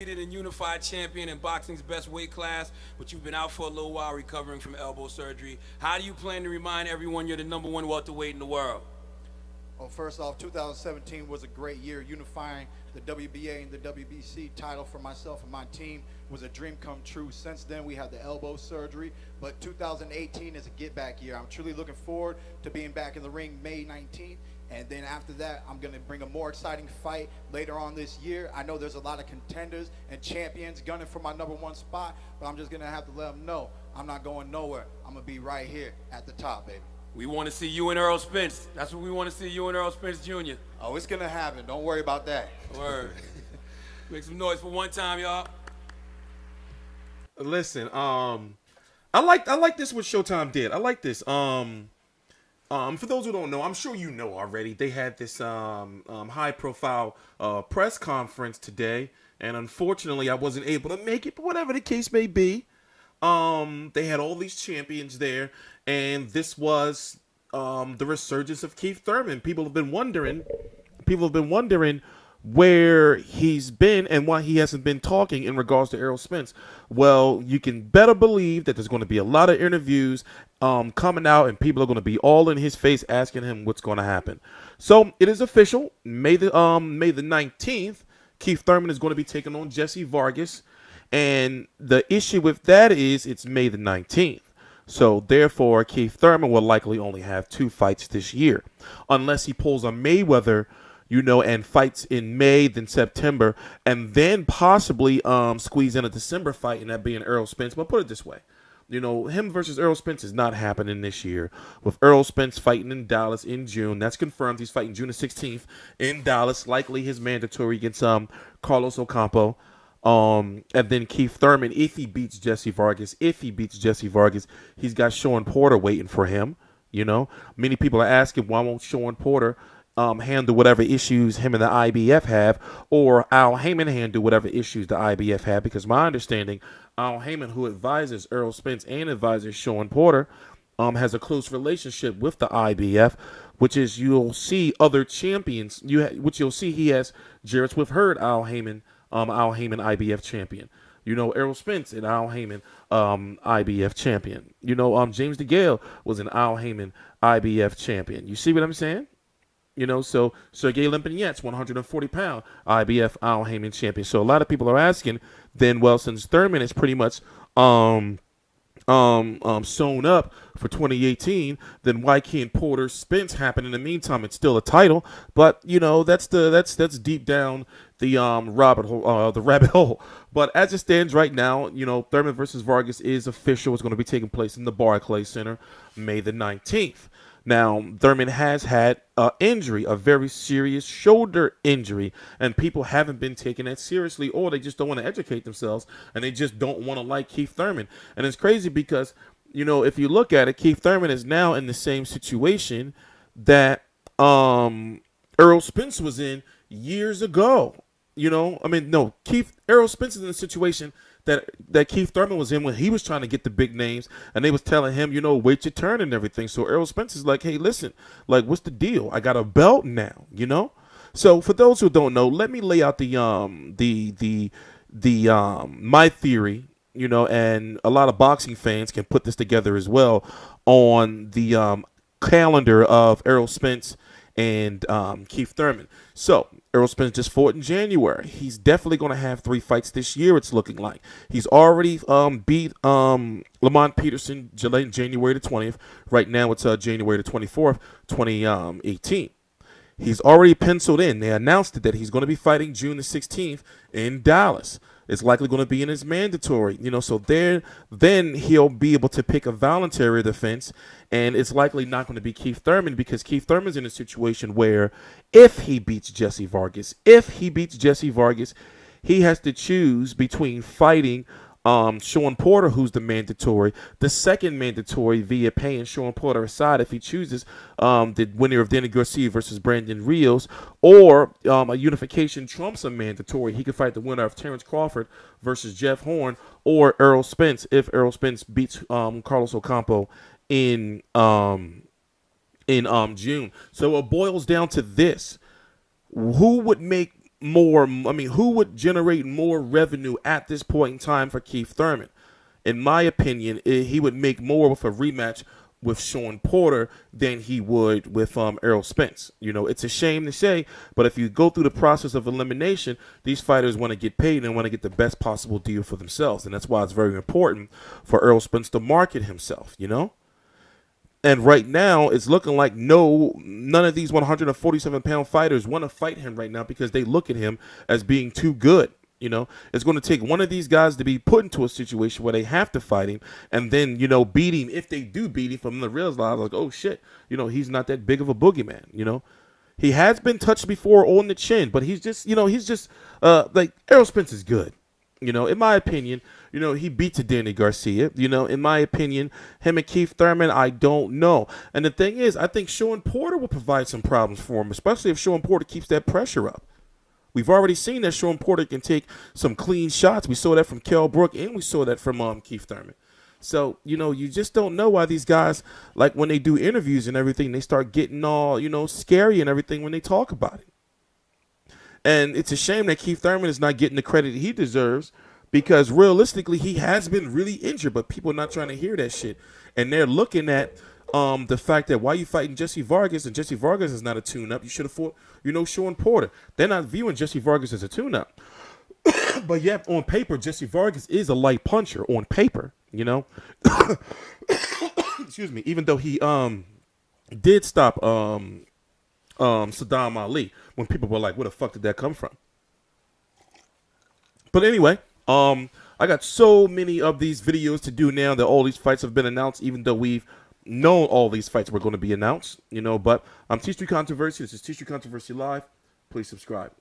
undefeated and unified champion in boxing's best weight class, but you've been out for a little while recovering from elbow surgery. How do you plan to remind everyone you're the #1 welterweight in the world? Well, first off, 2017 was a great year. Unifying the WBA and the WBC title for myself and my team was a dream come true. Since then, we had the elbow surgery, but 2018 is a get-back year. I'm truly looking forward to being back in the ring May 19th, and then after that, I'm going to bring a more exciting fight later on this year. I know there's a lot of contenders and champions gunning for my #1 spot, but I'm just going to have to let them know I'm not going nowhere. I'm going to be right here at the top, baby. We want to see you and Earl Spence. That's what we want to see, you and Earl Spence Jr. Oh, it's going to happen. Don't worry about that. Word. Make some noise for one time, y'all. Listen, I like this what Showtime did. I like this. For those who don't know, I'm sure you know already. They had this high profile press conference today, and unfortunately I wasn't able to make it, but whatever the case may be. They had all these champions there, and this was the resurgence of Keith Thurman. People have been wondering where he's been and why he hasn't been talking in regards to Errol Spence. Well, you can better believe that there's going to be a lot of interviews coming out, and people are going to be all in his face asking him what's going to happen. So it is official. May the 19th, Keith Thurman is going to be taking on Jessie Vargas. And the issue with that is it's May the 19th. So, therefore, Keith Thurman will likely only have 2 fights this year. Unless he pulls a Mayweather, and fights in May, then September, and then possibly squeeze in a December fight, and that being Errol Spence. But put it this way. Him versus Errol Spence is not happening this year. With Errol Spence fighting in Dallas in June. That's confirmed. He's fighting June the 16th in Dallas. Likely his mandatory against Carlos Ocampo. And then Keith Thurman, if he beats Jessie Vargas, he's got Sean Porter waiting for him. Many people are asking, why won't Sean Porter handle whatever issues him and the IBF have, or Al Heyman handle whatever issues the IBF have? Because my understanding, Al Heyman, who advises Errol Spence and advises Sean Porter, has a close relationship with the IBF, which is you'll see other champions. Which you'll see he has Jarrett Swift Hurd, Al Heyman IBF champion. Errol Spence, an Al Heyman IBF champion. James DeGale was an Al Heyman IBF champion. You see what I'm saying? So Sergey Limpignet's 140-pound IBF Al Heyman champion. So a lot of people are asking, then, well, since Thurman is pretty much sewn up for 2018, then why can't Porter Spence happen in the meantime? It's still a title, but that's deep down the rabbit hole. But as it stands right now, Thurman versus Vargas is official. It's going to be taking place in the Barclays Center May the 19th. Now, Thurman has had an injury, a very serious shoulder injury, and people haven't been taking that seriously, or they just don't want to educate themselves, and they just don't want to like Keith Thurman. And it's crazy because, if you look at it, Keith Thurman is now in the same situation that Errol Spence was in years ago. Errol Spence is in a situation that Keith Thurman was in when he was trying to get the big names, and they was telling him, wait your turn and everything. So Errol Spence is like, hey, listen, what's the deal? I got a belt now, So for those who don't know, let me lay out my theory, and a lot of boxing fans can put this together as well on the calendar of Errol Spence and Keith Thurman. So Errol Spence just fought in January. He's definitely going to have 3 fights this year, it's looking like. He's already beat Lamont Peterson January the 20th. Right now it's January the 24th, 2018. He's already penciled in. They announced it that he's going to be fighting June the 16th in Dallas. It's likely going to be in his mandatory, so then he'll be able to pick a voluntary defense, and it's likely not going to be Keith Thurman, because Keith Thurman's in a situation where if he beats Jessie Vargas, he has to choose between fighting Sean Porter, who's the mandatory, the second mandatory via paying Sean Porter aside if he chooses the winner of Danny Garcia versus Brandon Rios, or a unification trumps a mandatory. He could fight the winner of Terrence Crawford versus Jeff Horn, or Errol Spence if Errol Spence beats Carlos Ocampo in June. So it boils down to this: who would make more, I mean, who would generate more revenue at this point in time for Keith Thurman? In my opinion, he would make more with a rematch with Shawn Porter than he would with Errol Spence. You know, it's a shame to say, but if you go through the process of elimination, these fighters want to get paid and want to get the best possible deal for themselves. And that's why it's very important for Errol Spence to market himself, you know? And right now, it's looking like none of these 147-pound fighters want to fight him right now because they look at him as being too good. You know, it's going to take one of these guys to be put into a situation where they have to fight him and then, you know, beat him. If they do beat him, from the realize like, oh, shit, you know, he's not that big of a boogeyman, you know. He has been touched before on the chin, but he's just, you know, like Errol Spence is good. You know, in my opinion, you know, he beat to Danny Garcia. You know, in my opinion, him and Keith Thurman, I don't know. And the thing is, I think Shawn Porter will provide some problems for him, especially if Shawn Porter keeps that pressure up. We've already seen that Shawn Porter can take some clean shots. We saw that from Kell Brook, and we saw that from Keith Thurman. So, you know, you just don't know why these guys, like when they do interviews and everything, they start getting all, you know, scary and everything when they talk about it. And it's a shame that Keith Thurman is not getting the credit he deserves because realistically he has been really injured, but people are not trying to hear that shit. And they're looking at the fact that why you fighting Jessie Vargas, and Jessie Vargas is not a tune-up. You should have fought, you know, Shawn Porter. They're not viewing Jessie Vargas as a tune-up. But yet, on paper, Jessie Vargas is a light puncher on paper, you know. Excuse me. Even though he did stop Saddam Ali when people were like, where the fuck did that come from? But anyway, I got so many of these videos to do now that all these fights have been announced, even though we've known all these fights were going to be announced, you know. But I'm TstreeT Controversy. This is TstreeT Controversy Live. Please subscribe.